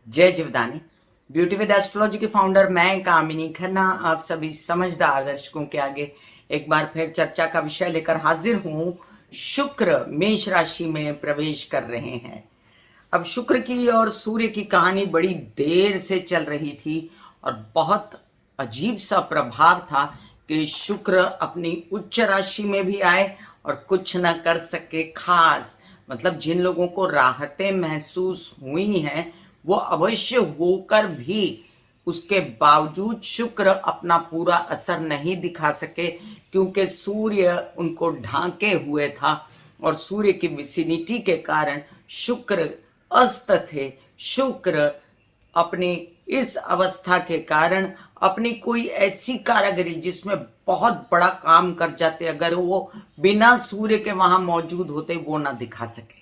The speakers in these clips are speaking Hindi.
जय जीवदानी। ब्यूटी विद एस्ट्रोलॉजी के फाउंडर मैं कामिनी खन्ना आप सभी समझदार दर्शकों के आगे एक बार फिर चर्चा का विषय लेकर हाजिर हूं। शुक्र मेष राशि में प्रवेश कर रहे हैं। अब शुक्र की और सूर्य की कहानी बड़ी देर से चल रही थी और बहुत अजीब सा प्रभाव था कि शुक्र अपनी उच्च राशि में भी आए और कुछ न कर सके खास। मतलब जिन लोगों को राहतें महसूस हुई हैं वो अवश्य होकर भी उसके बावजूद शुक्र अपना पूरा असर नहीं दिखा सके, क्योंकि सूर्य उनको ढांके हुए था और सूर्य की विसिनिटी के कारण शुक्र अस्त थे। शुक्र अपनी इस अवस्था के कारण अपनी कोई ऐसी कारागरी जिसमें बहुत बड़ा काम कर जाते, अगर वो बिना सूर्य के वहां मौजूद होते वो ना दिखा सके।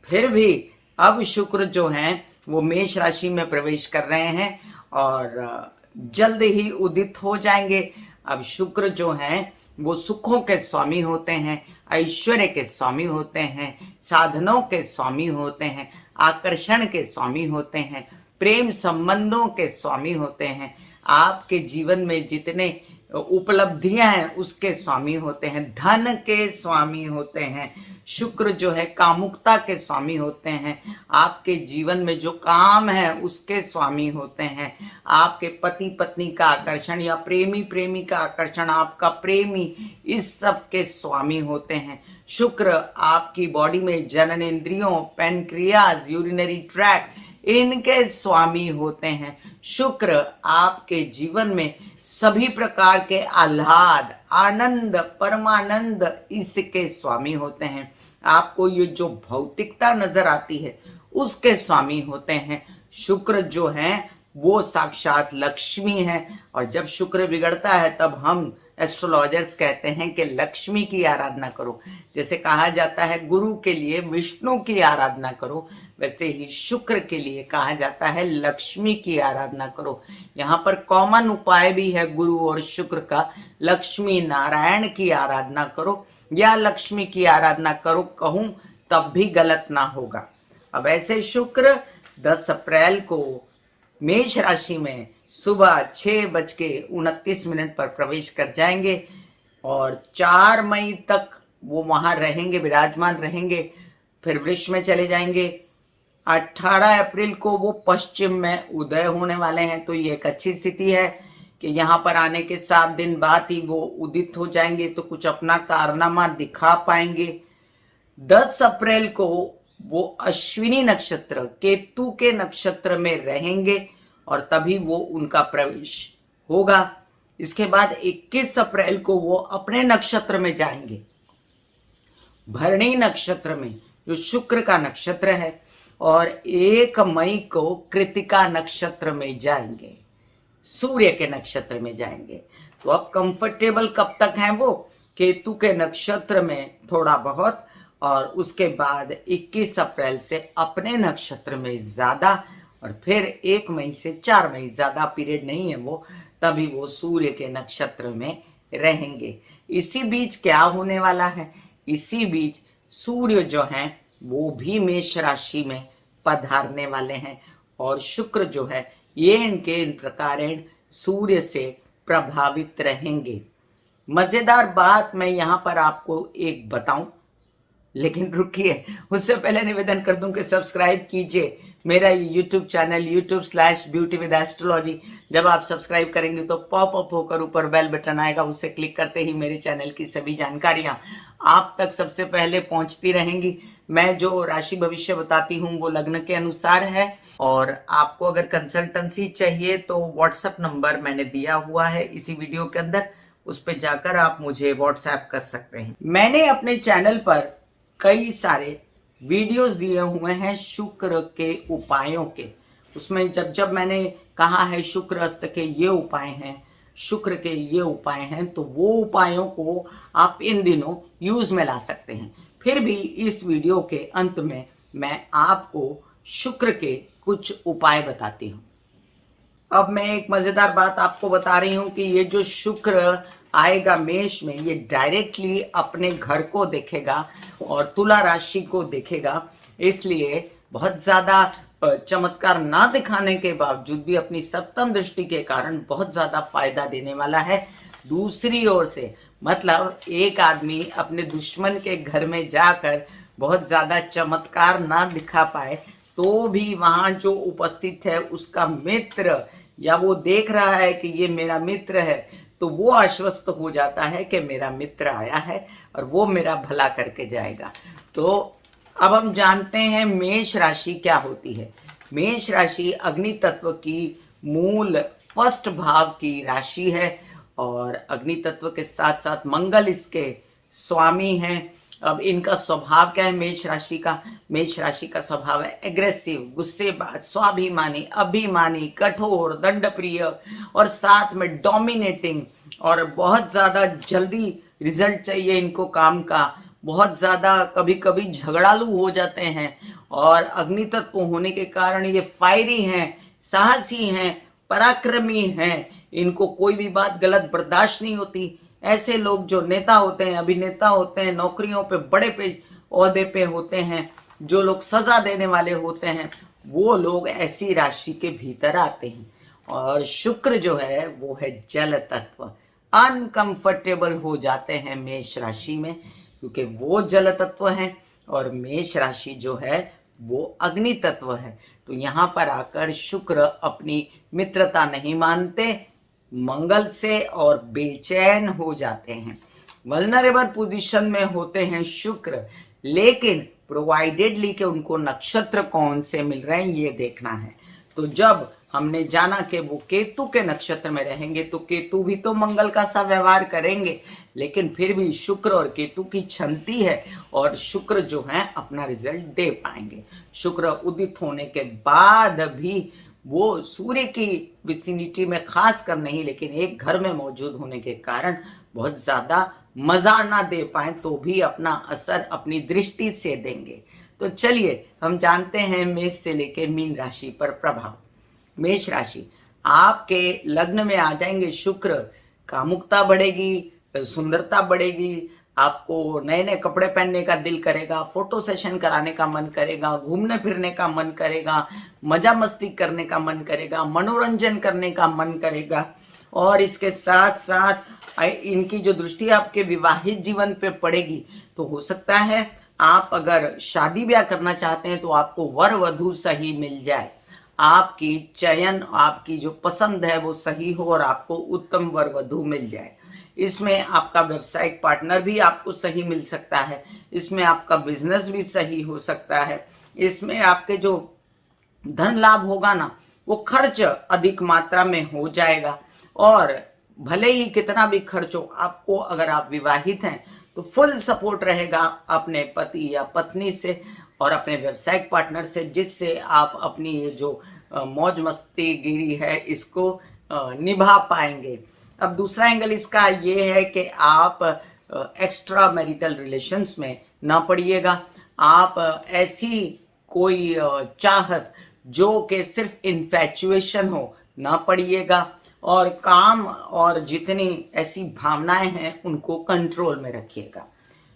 फिर भी अब शुक्र जो हैं वो मेष राशि में प्रवेश कर रहे हैं और जल्द ही उदित हो जाएंगे। अब शुक्र जो हैं वो सुखों के स्वामी होते हैं, ऐश्वर्य के स्वामी होते हैं, साधनों के स्वामी होते हैं, आकर्षण के स्वामी होते हैं, प्रेम संबंधों के स्वामी होते हैं, आपके जीवन में जितने उपलब्धियां हैं उसके स्वामी होते हैं, धन के स्वामी होते हैं। शुक्र जो है कामुकता के स्वामी होते हैं, आपके जीवन में जो काम है उसके स्वामी होते हैं, आपके पति पत्नी का आकर्षण या प्रेमी प्रेमी का आकर्षण, आपका प्रेमी, इस सब के स्वामी होते हैं। शुक्र आपकी बॉडी में जननेंद्रियों, पैनक्रियाज, यूरिनरी ट्रैक्ट, इनके स्वामी होते हैं। शुक्र आपके जीवन में सभी प्रकार के आह्लाद, आनंद, परमानंद, इसके स्वामी होते हैं। आपको ये जो भौतिकता नजर आती है उसके स्वामी होते हैं। शुक्र जो है वो साक्षात लक्ष्मी है और जब शुक्र बिगड़ता है तब हम एस्ट्रोलॉजर्स कहते हैं कि लक्ष्मी की आराधना करो। जैसे कहा जाता है गुरु के लिए विष्णु की आराधना करो, वैसे ही शुक्र के लिए कहा जाता है लक्ष्मी की आराधना करो। यहाँ पर कॉमन उपाय भी है गुरु और शुक्र का, लक्ष्मी नारायण की आराधना करो या लक्ष्मी की आराधना करो कहूं तब भी गलत ना होगा। अब ऐसे शुक्र 10 अप्रैल को मेष राशि में सुबह 6:29 पर प्रवेश कर जाएंगे और 4 मई तक वो वहां रहेंगे, विराजमान रहेंगे, फिर वृष में चले जाएंगे। 18 अप्रैल को वो पश्चिम में उदय होने वाले हैं, तो ये एक अच्छी स्थिति है कि यहाँ पर आने के 7 दिन बाद ही वो उदित हो जाएंगे, तो कुछ अपना कारनामा दिखा पाएंगे। 10 अप्रैल को वो अश्विनी नक्षत्र, केतु के नक्षत्र में रहेंगे और तभी वो उनका प्रवेश होगा। इसके बाद 21 अप्रैल को वो अपने नक्षत्र में जाएंगे, भरणी नक्षत्र में, जो शुक्र का नक्षत्र है, और 1 मई को कृतिका नक्षत्र में जाएंगे, सूर्य के नक्षत्र में जाएंगे। तो अब कंफर्टेबल कब तक हैं वो? केतु के नक्षत्र में थोड़ा बहुत, और उसके बाद 21 अप्रैल से अपने नक्षत्र में ज्यादा, और फिर 1 मई से 4 मई, ज्यादा पीरियड नहीं है वो, तभी वो सूर्य के नक्षत्र में रहेंगे। इसी बीच क्या होने वाला है? इसी बीच सूर्य जो है वो भी मेष राशि में पधारने वाले हैं और शुक्र जो है ये इनके इन प्रकार सूर्य से प्रभावित रहेंगे। मजेदार बात मैं यहां पर आपको एक बताऊं, लेकिन रुकिए उससे पहले निवेदन कर दूं कि सब्सक्राइब कीजिए मेरा YouTube channel YouTube/beauty with astrology। जब आप सब्सक्राइब करेंगे तो पॉपअप होकर ऊपर बेल बटन आएगा, उससे क्लिक करते ही मेरे चैनल की सभी जानकारियां आप तक सबसे पहले पहुंचती रहेंगी। मैं जो राशि भविष्य बताती हूं वो लग्न के अनुसार है, और आपको अगर कंसल्टेंसी चाहिए तो व्हाट्सएप नंबर मैंने दिया हुआ है इसी वीडियो के अंदर, उस पर जाकर आप मुझे व्हाट्सएप कर सकते हैं। मैंने अपने चैनल पर कई सारे वीडियोस दिए हुए हैं शुक्र के उपायों के। उसमें जब जब मैंने कहा है शुक्र अस्त के ये उपाय हैं, शुक्र के ये उपाय हैं, तो वो उपायों को आप इन दिनों यूज में ला सकते हैं। फिर भी इस वीडियो के अंत में मैं आपको शुक्र के कुछ उपाय बताती हूँ। अब मैं एक मजेदार बात आपको बता रही हूं कि ये जो शुक्र आएगा मेष में, ये डायरेक्टली अपने घर को देखेगा और तुला राशि को देखेगा, इसलिए बहुत ज्यादा चमत्कार ना दिखाने के बावजूद भी अपनी सप्तम दृष्टि के कारण बहुत ज्यादा फायदा देने वाला है। दूसरी ओर से मतलब एक आदमी अपने दुश्मन के घर में जाकर बहुत ज्यादा चमत्कार ना दिखा पाए तो भी वहां जो उपस्थित है उसका मित्र या वो देख रहा है कि ये मेरा मित्र है तो वो आश्वस्त हो जाता है कि मेरा मित्र आया है और वो मेरा भला करके जाएगा। तो अब हम जानते हैं मेष राशि क्या होती है। मेष राशि अग्नि तत्व की मूल फर्स्ट भाव की राशि है और अग्नि तत्व के साथ साथ मंगल इसके स्वामी हैं। अब इनका स्वभाव क्या है मेष राशि का? मेष राशि का स्वभाव है एग्रेसिव, गुस्सेबाज, स्वाभिमानी, अभिमानी, कठोर, दंडप्रिय और साथ में डोमिनेटिंग और बहुत ज्यादा जल्दी रिजल्ट चाहिए इनको काम का। बहुत ज्यादा कभी कभी झगड़ालू हो जाते हैं और अग्नि तत्व होने के कारण ये फायरी हैं, साहसी हैं, पराक्रमी हैं। इनको कोई भी बात गलत बर्दाश्त नहीं होती। ऐसे लोग जो नेता होते हैं, अभिनेता होते हैं, नौकरियों पे बड़े पे ओहदे पे होते हैं, जो लोग सजा देने वाले होते हैं, वो लोग ऐसी राशि के भीतर आते हैं। और शुक्र जो है वो है जल तत्व। अनकंफर्टेबल हो जाते हैं मेष राशि में क्योंकि वो जल तत्व है और मेष राशि जो है वो अग्नि तत्व है। तो यहाँ पर आकर शुक्र अपनी मित्रता नहीं मानते मंगल से और बेचैन हो जाते हैं। वल्नरेबल पोजीशन में होते हैं शुक्र, लेकिन प्रोवाइडेडली के उनको नक्षत्र कौन से मिल रहे हैं ये देखना है। तो जब हमने जाना कि वो केतु के नक्षत्र में रहेंगे तो केतु भी तो मंगल का सा व्यवहार करेंगे, लेकिन फिर भी शुक्र और केतु की क्षमता है और शुक्र जो है अपना रिजल्ट दे पाएंगे। शुक्र उदित होने के बाद भी वो सूर्य की विसिनिटी में खास कर नहीं लेकिन एक घर में मौजूद होने के कारण बहुत ज्यादा मजा ना दे पाए तो भी अपना असर अपनी दृष्टि से देंगे। तो चलिए हम जानते हैं मेष से लेकर मीन राशि पर प्रभाव। मेष राशि, आपके लग्न में आ जाएंगे शुक्र, कामुकता बढ़ेगी, सुंदरता बढ़ेगी, आपको नए नए कपड़े पहनने का दिल करेगा, फोटो सेशन कराने का मन करेगा, घूमने फिरने का मन करेगा, मजा मस्ती करने का मन करेगा, मनोरंजन करने का मन करेगा। और इसके साथ साथ इनकी जो दृष्टि आपके विवाहित जीवन पे पड़ेगी तो हो सकता है आप अगर शादी ब्याह करना चाहते हैं तो आपको वर वधू सही मिल जाए, आपकी चयन आपकी जो पसंद है वो सही हो और आपको उत्तम वर वधू मिल जाए। इसमें आपका व्यवसायिक पार्टनर भी आपको सही मिल सकता है, इसमें आपका बिजनेस भी सही हो सकता है, इसमें आपके जो धन लाभ होगा ना वो खर्च अधिक मात्रा में हो जाएगा। और भले ही कितना भी खर्च हो आपको अगर आप विवाहित हैं तो फुल सपोर्ट रहेगा अपने पति या पत्नी से और अपने व्यवसायिक पार्टनर से, जिससे आप अपनी ये जो मौज मस्ती गिरी है इसको निभा पाएंगे। अब दूसरा एंगल इसका ये है कि आप एक्स्ट्रा मैरिटल रिलेशंस में ना पड़िएगा। आप ऐसी कोई चाहत जो कि सिर्फ इन्फैचुएशन हो ना पड़िएगा और काम और जितनी ऐसी भावनाएं हैं उनको कंट्रोल में रखिएगा।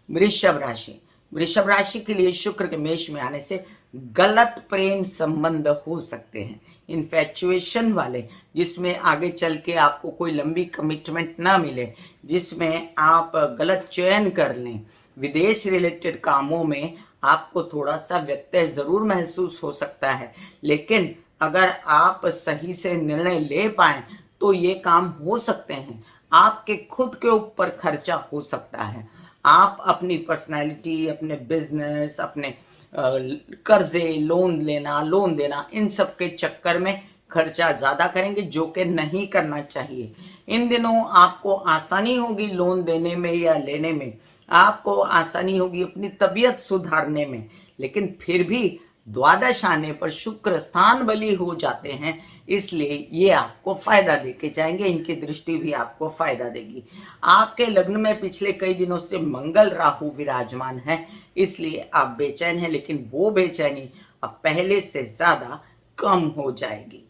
वृषभ राशि, वृषभ राशि के लिए शुक्र के मेष में आने से गलत प्रेम संबंध हो सकते हैं, इन्फैचुएशन वाले, जिसमें आगे चल के आपको कोई लंबी कमिटमेंट ना मिले, जिसमें आप गलत चयन कर लें। विदेश रिलेटेड कामों में आपको थोड़ा सा व्यत्यय जरूर महसूस हो सकता है, लेकिन अगर आप सही से निर्णय ले पाएं तो ये काम हो सकते हैं। आपके खुद के ऊपर खर्चा हो सकता है, आप अपनी पर्सनालिटी, अपने बिजनेस, अपने कर्जे, लोन लेना, लोन देना, इन सब के चक्कर में खर्चा ज्यादा करेंगे जो कि नहीं करना चाहिए। इन दिनों आपको आसानी होगी लोन देने में या लेने में, आपको आसानी होगी अपनी तबीयत सुधारने में, लेकिन फिर भी द्वादश आने पर शुक्र स्थान बली हो जाते हैं, इसलिए ये आपको फायदा देके जाएंगे। इनकी दृष्टि भी आपको फायदा देगी। आपके लग्न में पिछले कई दिनों से मंगल राहु विराजमान है, इसलिए आप बेचैन हैं, लेकिन वो बेचैनी अब पहले से ज्यादा कम हो जाएगी।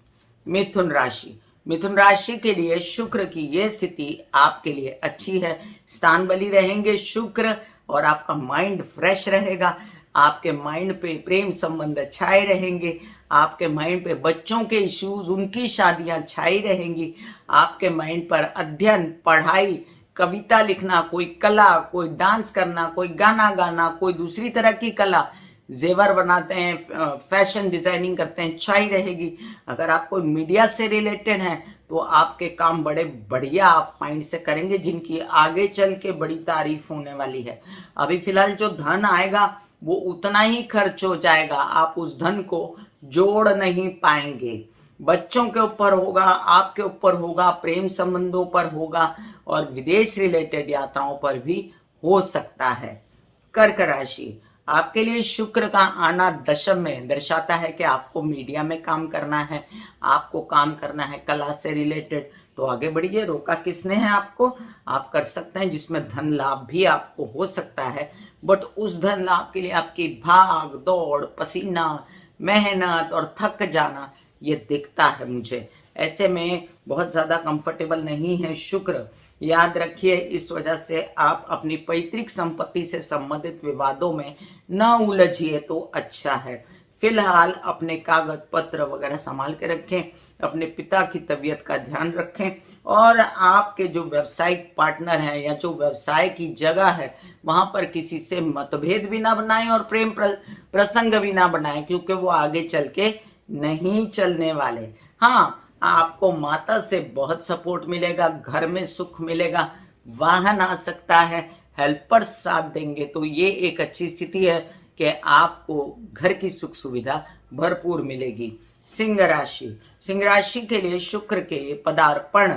मिथुन राशि, मिथुन राशि के लिए शुक्र की ये स्थिति आपके लिए अच्छी है। स्थान बली रहेंगे शुक्र और आपका माइंड फ्रेश रहेगा, आपके माइंड पे प्रेम संबंध छाए रहेंगे, आपके माइंड पे बच्चों के इश्यूज, उनकी शादियां छाई रहेंगी। आपके माइंड पर अध्ययन, पढ़ाई, कविता लिखना, कोई कला, कोई डांस करना, कोई गाना गाना, कोई दूसरी तरह की कला, जेवर बनाते हैं, फैशन डिजाइनिंग करते हैं, छाई रहेगी। अगर आप कोई मीडिया से रिलेटेड हैं तो आपके काम बड़े बढ़िया आप माइंड से करेंगे, जिनकी आगे चल के बड़ी तारीफ होने वाली है। अभी फिलहाल जो धन आएगा वो उतना ही खर्च हो जाएगा, आप उस धन को जोड़ नहीं पाएंगे। बच्चों के ऊपर होगा, आपके ऊपर होगा, प्रेम संबंधों पर होगा और विदेश रिलेटेड यात्राओं पर भी हो सकता है। कर्क राशि, आपके लिए शुक्र का आना दशम में दर्शाता है कि आपको मीडिया में काम करना है, आपको काम करना है कला से रिलेटेड, तो आगे बढ़िए। रोका किसने है आपको? आप कर सकते हैं, जिसमें धन लाभ भी आपको हो सकता है, बट उस धन लाभ के लिए आपकी भाग दौड़, पसीना, मेहनत और थक जाना ये दिखता है मुझे। ऐसे में बहुत ज्यादा कंफर्टेबल नहीं है शुक्र, याद रखिए। इस वजह से आप अपनी पैतृक संपत्ति से संबंधित विवादों में न उलझिए तो अच्छा है। फिलहाल अपने कागज पत्र वगैरह संभाल के रखें, अपने पिता की तबीयत का ध्यान रखें और आपके जो व्यवसायिक पार्टनर हैं या जो व्यवसाय की जगह है वहां पर किसी से मतभेद भी ना बनाएं और प्रेम प्रसंग भी ना बनाएं, क्योंकि वो आगे चल के नहीं चलने वाले। हाँ, आपको माता से बहुत सपोर्ट मिलेगा, घर में सुख मिलेगा, वाहन आ सकता है, हेल्पर साथ देंगे, तो ये एक अच्छी स्थिति है कि आपको घर की सुख सुविधा भरपूर मिलेगी। सिंह राशि, सिंह राशि के लिए शुक्र के पदार्पण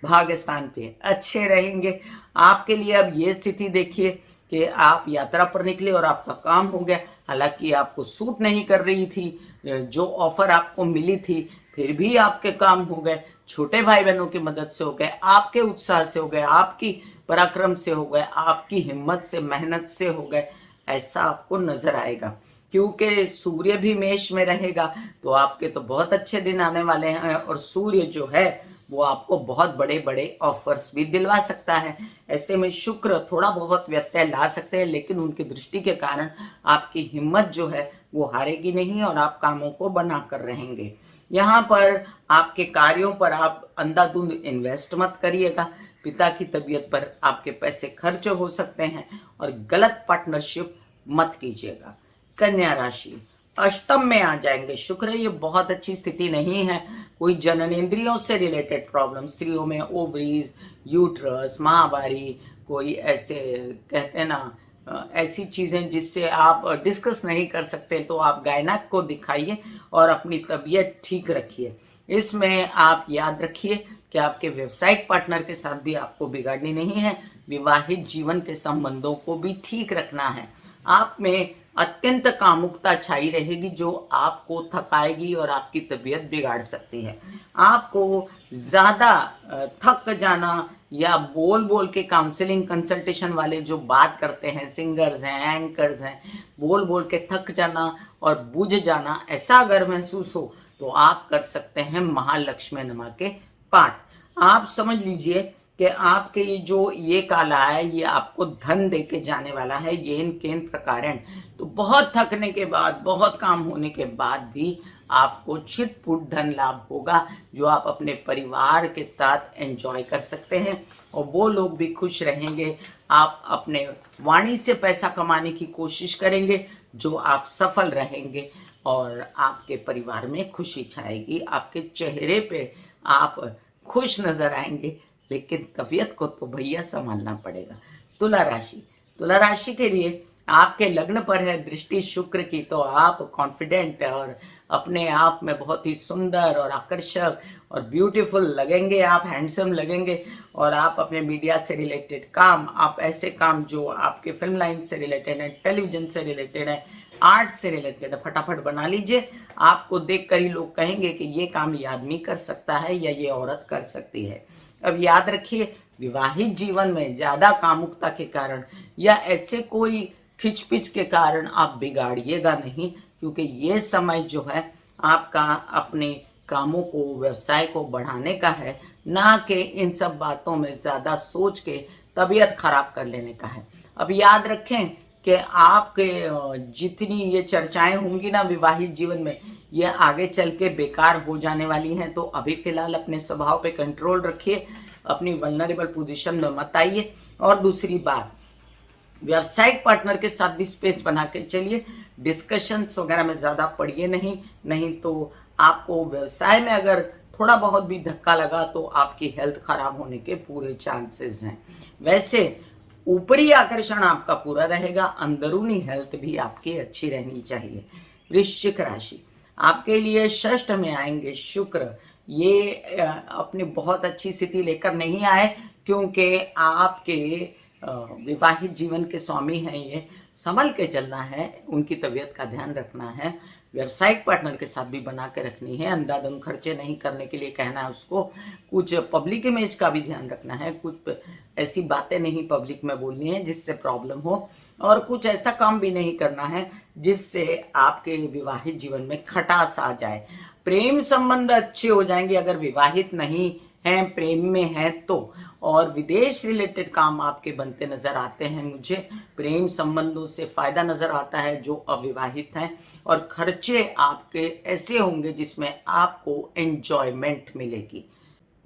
भाग्य स्थान पे अच्छे रहेंगे। आपके लिए अब ये स्थिति देखिए कि आप यात्रा पर निकले और आपका काम हो गया, हालांकि आपको सूट नहीं कर रही थी जो ऑफर आपको मिली थी, फिर भी आपके काम हो गए। छोटे भाई बहनों की मदद से हो गए, आपके उत्साह से हो गए, आपकी पराक्रम से हो गए, आपकी हिम्मत से, मेहनत से हो गए, ऐसा आपको नजर आएगा। क्योंकि सूर्य भी मेष में रहेगा तो आपके तो बहुत अच्छे दिन आने वाले हैं और सूर्य जो है वो आपको बहुत बड़े बड़े ऑफर्स भी दिलवा सकता है। ऐसे में शुक्र थोड़ा बहुत व्यत्यय ला सकते हैं, लेकिन उनकी दृष्टि के कारण आपकी हिम्मत जो है वो हारेगी नहीं और आप कामों को बनाकर रहेंगे। यहाँ पर आपके कार्यों पर आप अंधाधुंध इन्वेस्ट मत करिएगा। पिता की तबीयत पर आपके पैसे खर्च हो सकते हैं और गलत पार्टनरशिप मत कीजिएगा। कन्या राशि, अष्टम में आ जाएंगे शुक्र, ये बहुत अच्छी स्थिति नहीं है। कोई जननेंद्रियों से रिलेटेड प्रॉब्लम, स्त्रियों में ओवरीज, यूट्रस, महावारी, कोई ऐसे कहते हैं ना ऐसी चीजें जिससे आप डिस्कस नहीं कर सकते, तो आप गायनक को दिखाइए और अपनी तबीयत ठीक रखिए। इसमें आप याद रखिए कि आपके व्यवसायिक पार्टनर के साथ भी आपको बिगाड़नी नहीं है, विवाहित जीवन के संबंधों को भी ठीक रखना है। आप में अत्यंत कामुकता छाई रहेगी जो आपको थकाएगी और आपकी तबीयत बिगाड़ सकती है। आपको ज्यादा थक जाना या बोल बोल के काउंसलिंग कंसल्टेशन वाले जो बात करते हैं, सिंगर्स हैं, एंकर्स हैं, बोल बोल के थक जाना और बुझ जाना, ऐसा अगर महसूस हो तो आप कर सकते हैं महालक्ष्मी नमा के पाठ। आप समझ लीजिए कि आपके ये काला है ये आपको धन देके जाने वाला है, येन केन प्रकारण। तो बहुत थकने के बाद, बहुत काम होने के बाद भी आपको छिटपुट धन लाभ होगा जो आप अपने परिवार के साथ एंजॉय कर सकते हैं और वो लोग भी खुश रहेंगे। आप अपने वाणी से पैसा कमाने की कोशिश करेंगे जो आप सफल रहेंगे और आपके परिवार में खुशी छाएगी, आपके चेहरे पे आप खुश नजर आएंगे, लेकिन तबीयत को तो भैया संभालना पड़ेगा। तुला राशि, तुला राशि के लिए आपके लग्न पर है दृष्टि शुक्र की, तो आप कॉन्फिडेंट और अपने आप में बहुत ही सुंदर और आकर्षक और ब्यूटीफुल लगेंगे, आप हैंडसम लगेंगे और आप अपने मीडिया से रिलेटेड काम, आप ऐसे काम जो आपके फिल्म लाइन से रिलेटेड है, टेलीविजन से रिलेटेड है, आर्ट से रिलेटेड है, फटाफट बना लीजिए। आपको देखकर ही लोग कहेंगे कि ये काम ये आदमी कर सकता है या ये औरत कर सकती है। अब याद रखिए, विवाहित जीवन में ज्यादा कामुकता के कारण या ऐसे कोई खिचपिच के कारण आप बिगाड़िएगा नहीं, क्योंकि ये समय जो है आपका अपने कामों को, व्यवसाय को बढ़ाने का है, ना कि इन सब बातों में ज्यादा सोच के तबीयत खराब कर लेने का है। अब याद रखें कि आपके जितनी ये चर्चाएं होंगी ना विवाहित जीवन में, ये आगे चल के बेकार हो जाने वाली हैं। तो अभी फिलहाल अपने स्वभाव पे कंट्रोल रखिए, अपनी वल्नरेबल पोजीशन में मत आइए। और दूसरी बात, व्यावसायिक पार्टनर के साथ भी स्पेस बना के चलिए, डिस्कशंस वगैरह में ज़्यादा पड़िए नहीं तो आपको व्यवसाय में अगर थोड़ा बहुत भी धक्का लगा तो आपकी हेल्थ खराब होने के पूरे चांसेस हैं। वैसे ऊपरी आकर्षण आपका पूरा रहेगा, अंदरूनी हेल्थ भी आपकी अच्छी रहनी चाहिए। वृश्चिक राशि, आपके लिए षष्ठ में आएंगे शुक्र। ये अपनी बहुत अच्छी स्थिति लेकर नहीं आए, क्योंकि आपके विवाहित जीवन के स्वामी हैं ये। संभल के चलना है, उनकी तबीयत का ध्यान रखना है, व्यावसायिक पार्टनर के साथ भी बना के रखनी है, अंधाधुंध खर्चे नहीं करने के लिए कहना है उसको। कुछ पब्लिक इमेज का भी ध्यान रखना है, कुछ ऐसी बातें नहीं पब्लिक में बोलनी है जिससे प्रॉब्लम हो, और कुछ ऐसा काम भी नहीं करना है जिससे आपके विवाहित जीवन में खटास आ जाए। प्रेम संबंध अच्छे हो जाएंगे अगर विवाहित नहीं हैं, प्रेम में हैं तो। और विदेश रिलेटेड काम आपके बनते नजर आते हैं मुझे। प्रेम संबंधों से फायदा नजर आता है जो अविवाहित हैं, और खर्चे आपके ऐसे होंगे जिसमें आपको एंजॉयमेंट मिलेगी।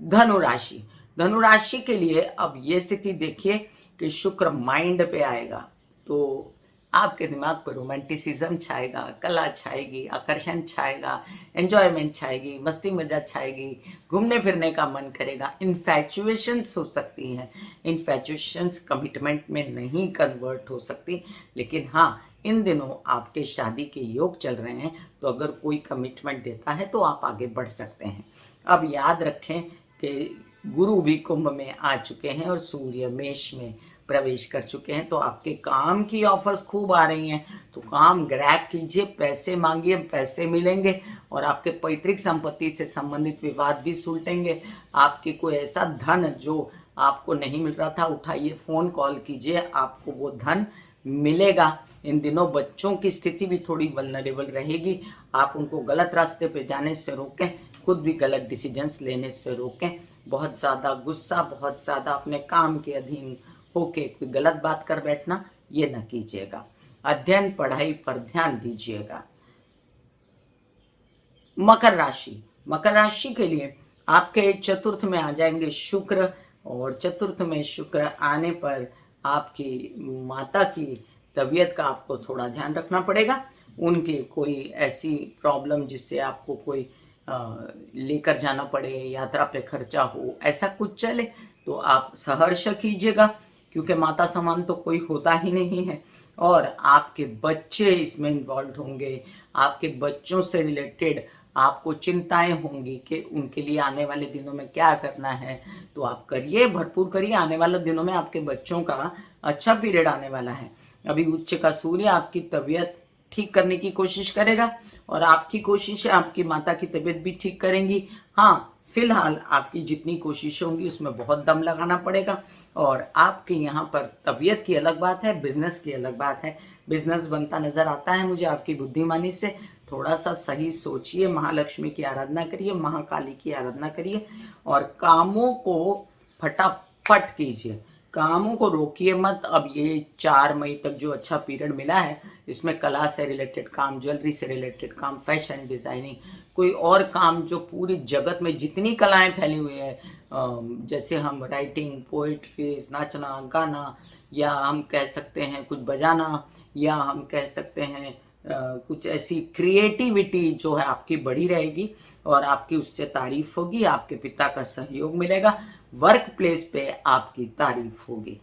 धनुराशि, धनुराशि के लिए अब ये स्थिति देखिए कि शुक्र माइंड पे आएगा तो आपके दिमाग पर रोमांटिसिज्म छाएगा, कला छाएगी, आकर्षण छाएगा, एंजॉयमेंट छाएगी, मस्ती मजा छाएगी, घूमने फिरने का मन करेगा। इन्फैचुएशंस हो सकती हैं, इन्फैचुएशंस कमिटमेंट में नहीं कन्वर्ट हो सकती, लेकिन हाँ इन दिनों आपके शादी के योग चल रहे हैं, तो अगर कोई कमिटमेंट देता है तो आप आगे बढ़ सकते हैं। अब याद रखें कि गुरु भी कुंभ में आ चुके हैं और सूर्य मेष में प्रवेश कर चुके हैं, तो आपके काम की ऑफर्स खूब आ रही हैं, तो काम ग्रैब कीजिए, पैसे मांगिए, पैसे मिलेंगे, और आपके पैतृक संपत्ति से संबंधित विवाद भी सुलटेंगे। आपके कोई ऐसा धन जो आपको नहीं मिल रहा था, उठाइए, फोन कॉल कीजिए, आपको वो धन मिलेगा। इन दिनों बच्चों की स्थिति भी थोड़ी वल्नरेबल रहेगी, आप उनको गलत रास्ते पे जाने से रोकें, खुद भी गलत डिसीजंस लेने से रोकें। बहुत ज़्यादा गुस्सा, बहुत ज़्यादा अपने काम के अधीन होके कोई गलत बात कर बैठना, ये न कीजिएगा। अध्ययन पढ़ाई पर ध्यान दीजिएगा। मकर राशि, मकर राशि के लिए आपके चतुर्थ में आ जाएंगे शुक्र, और चतुर्थ में शुक्र आने पर आपकी माता की तबीयत का आपको थोड़ा ध्यान रखना पड़ेगा। उनकी कोई ऐसी प्रॉब्लम जिससे आपको कोई लेकर जाना पड़े, यात्रा पे खर्चा हो, ऐसा कुछ चले तो आप सहर्ष कीजिएगा, क्योंकि माता समान तो कोई होता ही नहीं है। और आपके बच्चे इसमें इन्वॉल्व होंगे, आपके बच्चों से रिलेटेड आपको चिंताएं होंगी कि उनके लिए आने वाले दिनों में क्या करना है, तो आप करिए, भरपूर करिए। आने वाले दिनों में आपके बच्चों का अच्छा पीरियड आने वाला है। अभी उच्च का सूर्य आपकी तबीयत ठीक करने की कोशिश करेगा, और आपकी कोशिश है आपकी माता की तबीयत भी ठीक करेंगी। हाँ, फिलहाल आपकी जितनी कोशिशें होंगी उसमें बहुत दम लगाना पड़ेगा। और आपके यहाँ पर तबीयत की अलग बात है, बिजनेस की अलग बात है। बिजनेस बनता नजर आता है मुझे आपकी बुद्धिमानी से। थोड़ा सा सही सोचिए, महालक्ष्मी की आराधना करिए, महाकाली की आराधना करिए, और कामों को फटाफट कीजिए, कामों को रोकिए मत। अब ये 4 मई तक जो अच्छा पीरियड मिला है, इसमें कला से रिलेटेड काम, ज्वेलरी से रिलेटेड काम, फैशन डिजाइनिंग, कोई और काम जो पूरी जगत में जितनी कलाएं फैली हुई है, जैसे हम राइटिंग, पोइट्री, नाचना गाना, या हम कह सकते हैं कुछ बजाना, या हम कह सकते हैं कुछ ऐसी क्रिएटिविटी जो है आपकी बढ़ी रहेगी, और आपकी उससे तारीफ होगी, आपके पिता का सहयोग मिलेगा, वर्क प्लेस पे आपकी तारीफ होगी।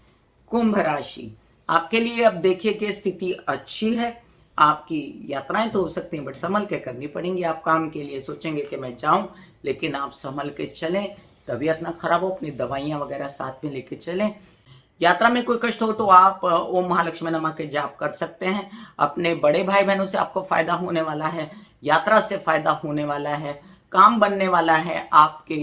कुंभ राशि, आपके लिए अब देखिए कि स्थिति अच्छी है। आपकी यात्राएं तो हो सकती हैं, बट संभल के करनी पड़ेंगी। आप काम के लिए सोचेंगे कि मैं जाऊं, लेकिन आप संभल के चलें, तबीयत ना खराब हो, अपनी दवाइयां वगैरह साथ में लेके चलें। यात्रा में कोई कष्ट हो तो आप ओम महालक्ष्मी नमः के जाप कर सकते हैं। अपने बड़े भाई बहनों से आपको फायदा होने वाला है, यात्रा से फायदा होने वाला है, काम बनने वाला है आपके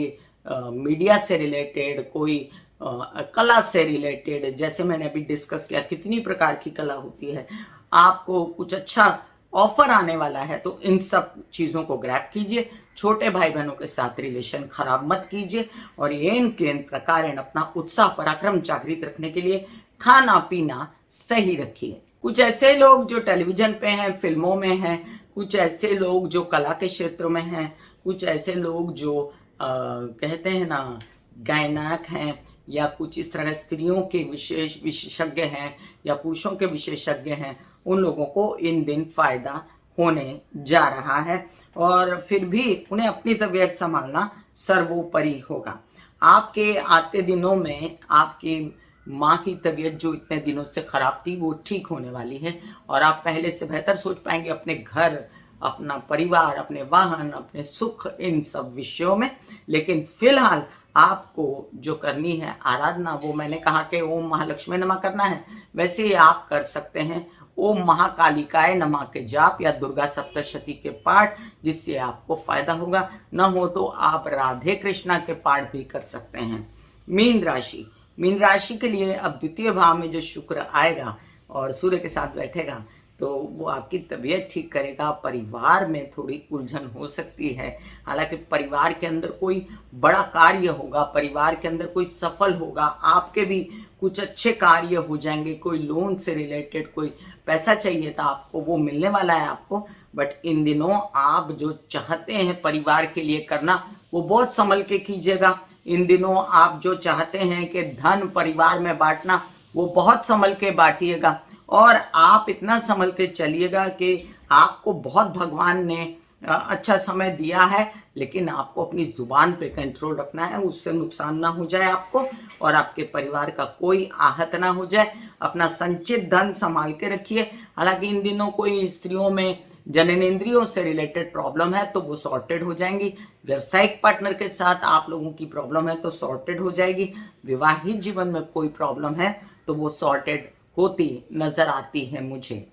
मीडिया से रिलेटेड, कोई कला से रिलेटेड। जैसे मैंने अभी डिस्कस किया कितनी प्रकार की कला होती है, आपको कुछ अच्छा ऑफर आने वाला है, तो इन सब चीजों को ग्रैब कीजिए। छोटे भाई बहनों के साथ रिलेशन खराब मत कीजिए, और येन केन प्रकार अपना उत्साह पराक्रम जागृत रखने के लिए खाना पीना सही रखिए। कुछ ऐसे लोग जो टेलीविजन पे हैं, फिल्मों में हैं, कुछ ऐसे लोग जो कला के क्षेत्र में हैं, कुछ ऐसे लोग जो कहते हैं ना गायनाक हैं, या कुछ इस तरह स्त्रियों के विशेषज्ञ हैं या पुरुषों के विशेषज्ञ हैं, उन लोगों को इन दिन फायदा होने जा रहा है। और फिर भी उन्हें अपनी तबीयत संभालना सर्वोपरि होगा। आपके आते दिनों में आपकी माँ की तबीयत जो इतने दिनों से खराब थी वो ठीक होने वाली है, और आप पहले से बेहतर सोच पाएंगे अपने घर, अपना परिवार, अपने वाहन, अपने सुख, इन सब विषयों में। लेकिन फिलहाल आपको जो करनी है आराधना, वो मैंने कहा कि ओम महालक्ष्मी नमः करना है, वैसे ही आप कर सकते हैं ओम महाकालिकाय नमः के जाप या दुर्गा सप्तशती के पाठ, जिससे आपको फायदा होगा। न हो तो आप राधे कृष्णा के पाठ भी कर सकते हैं। मीन राशि के लिए अब द्वितीय भाव में जो शुक्र आएगा और सूर्य के साथ बैठेगा, तो वो आपकी तबीयत ठीक करेगा। परिवार में थोड़ी उलझन हो सकती है, हालांकि परिवार के अंदर कोई बड़ा कार्य होगा, परिवार के अंदर कोई सफल होगा, आपके भी कुछ अच्छे कार्य हो जाएंगे। कोई लोन से रिलेटेड कोई पैसा चाहिए था आपको, वो मिलने वाला है आपको। बट इन दिनों आप जो चाहते हैं परिवार के लिए करना, वो बहुत संभल के कीजिएगा। इन दिनों आप जो चाहते हैं कि धन परिवार में बांटना, वो बहुत संभल के बांटिएगा। और आप इतना संभल के चलिएगा कि आपको बहुत भगवान ने अच्छा समय दिया है, लेकिन आपको अपनी जुबान पे कंट्रोल रखना है, उससे नुकसान ना हो जाए आपको, और आपके परिवार का कोई आहत ना हो जाए। अपना संचित धन संभाल के रखिए। हालांकि इन दिनों कोई स्त्रियों में जननेंद्रियों से रिलेटेड प्रॉब्लम है तो वो सॉर्टेड हो जाएंगी। व्यवसायिक पार्टनर के साथ आप लोगों की प्रॉब्लम है तो सॉर्टेड हो जाएगी। विवाहित जीवन में कोई प्रॉब्लम है तो वो सॉर्टेड होती नजर आती है मुझे।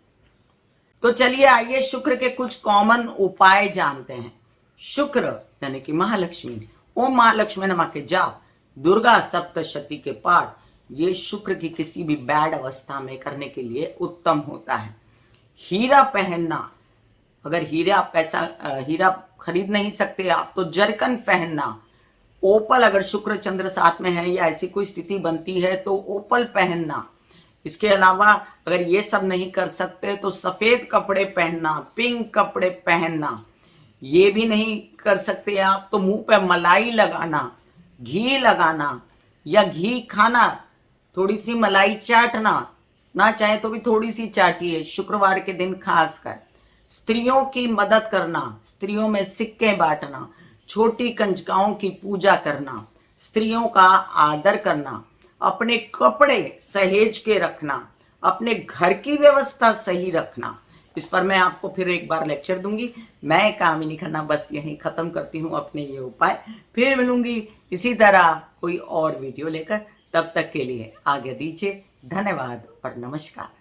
तो चलिए आइए शुक्र के कुछ कॉमन उपाय जानते हैं। शुक्र यानी कि महालक्ष्मी, ओम महालक्ष्मी नमः के जाप, दुर्गा सप्तशती के पाठ, ये शुक्र की किसी भी बैड अवस्था में करने के लिए उत्तम होता है। हीरा पहनना, अगर हीरा खरीद नहीं सकते आप तो जरकन पहनना। ओपल, अगर शुक्र चंद्र साथ में है या ऐसी कोई स्थिति बनती है तो ओपल पहनना। इसके अलावा अगर ये सब नहीं कर सकते तो सफेद कपड़े पहनना, पिंक कपड़े पहनना। ये भी नहीं कर सकते आप तो मुंह पे मलाई लगाना, घी लगाना या घी खाना, थोड़ी सी मलाई चाटना, ना चाहे तो भी थोड़ी सी चाटिए शुक्रवार के दिन खासकर। स्त्रियों की मदद करना, स्त्रियों में सिक्के बांटना, छोटी कंजकाओं की पूजा करना, स्त्रियों का आदर करना, अपने कपड़े सहेज के रखना, अपने घर की व्यवस्था सही रखना। इस पर मैं आपको फिर एक बार लेक्चर दूंगी। मैं कामिनी खन्ना बस यहीं खत्म करती हूं अपने ये उपाय। फिर मिलूंगी इसी तरह कोई और वीडियो लेकर। तब तक के लिए आगे दीजिए। धन्यवाद और नमस्कार।